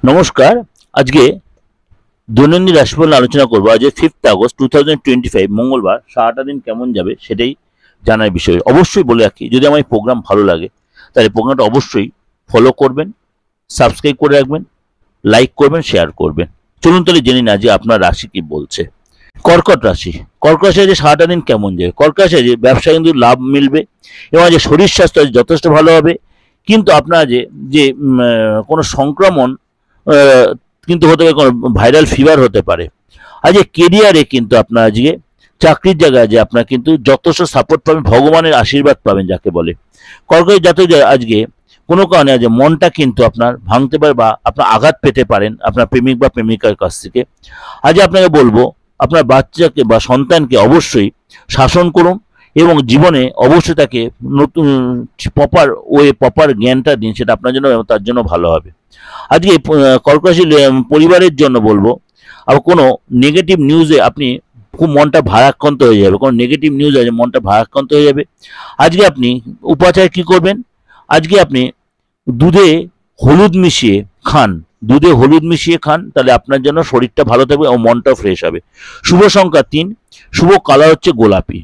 নমস্কার। আজকে দৈনন্দিন রাশিফল নিয়ে আলোচনা করব। আজ 5 আগস্ট 2025 মঙ্গলবার। সারাটা দিন কেমন যাবে সেটাই জানার বিষয়। অবশ্যই বলে রাখি, যদি আমার এই প্রোগ্রাম ভালো লাগে তাহলে প্রোগ্রামটা অবশ্যই ফলো করবেন, সাবস্ক্রাইব করে রাখবেন, লাইক করবেন, শেয়ার করবেন। চলুন তাহলে জেনে না যে আপনার রাশি কি বলছে। কর্কট রাশি। কর্কট রাশি আজ সারাটা দিন কেমন যাবে? কর্কট রাশি আজ ব্যবসায় কিন্তু লাভ মিলবে এবং আজ শরীর স্বাস্থ্য আজ যথেষ্ট ভালো হবে। কিন্তু আপনার যে যে কোনো সংক্রমণ কিন্তু হতে পারে, কোনো ভাইরাল ফিভার হতে পারে। আজকে কেরিয়ারে কিন্তু আপনার আজকে চাকরির জায়গায় যে আপনার কিন্তু যথেষ্ট সাপোর্ট পাবেন, ভগবানের আশীর্বাদ পাবেন যাকে বলে। কর্কট জাতক আজকে কোনো কারণে আজ মনটা কিন্তু আপনার ভাঙতে পারে বা আপনার আঘাত পেতে পারেন আপনার প্রেমিক বা প্রেমিকার কাছ থেকে। আজ আপনাকে বলবো, আপনার বাচ্চাকে বা সন্তানকে অবশ্যই শাসন করুন এবং জীবনে অবশ্যই তাকে নতুন প্রপার জ্ঞানটা দিন, সেটা আপনার জন্য তার জন্য ভালো হবে। আজকে কর্কট রাশির পরিবারের জন্য বলবো, আবার কোনো নেগেটিভ নিউজে আপনি খুব মনটা ভারাক্রান্ত হয়ে যাবে। কোনো নেগেটিভ নিউজ আছে, মনটা ভারাক্রান্ত হয়ে যাবে। আজকে আপনি উপাচার কি করবেন? আজকে আপনি দুধে হলুদ মিশিয়ে খান। দুধে হলুদ মিশিয়ে খান, তাহলে আপনার জন্য শরীরটা ভালো থাকবে এবং মনটাও ফ্রেশ হবে। শুভ সংখ্যা 3, শুভ কালার হচ্ছে গোলাপি।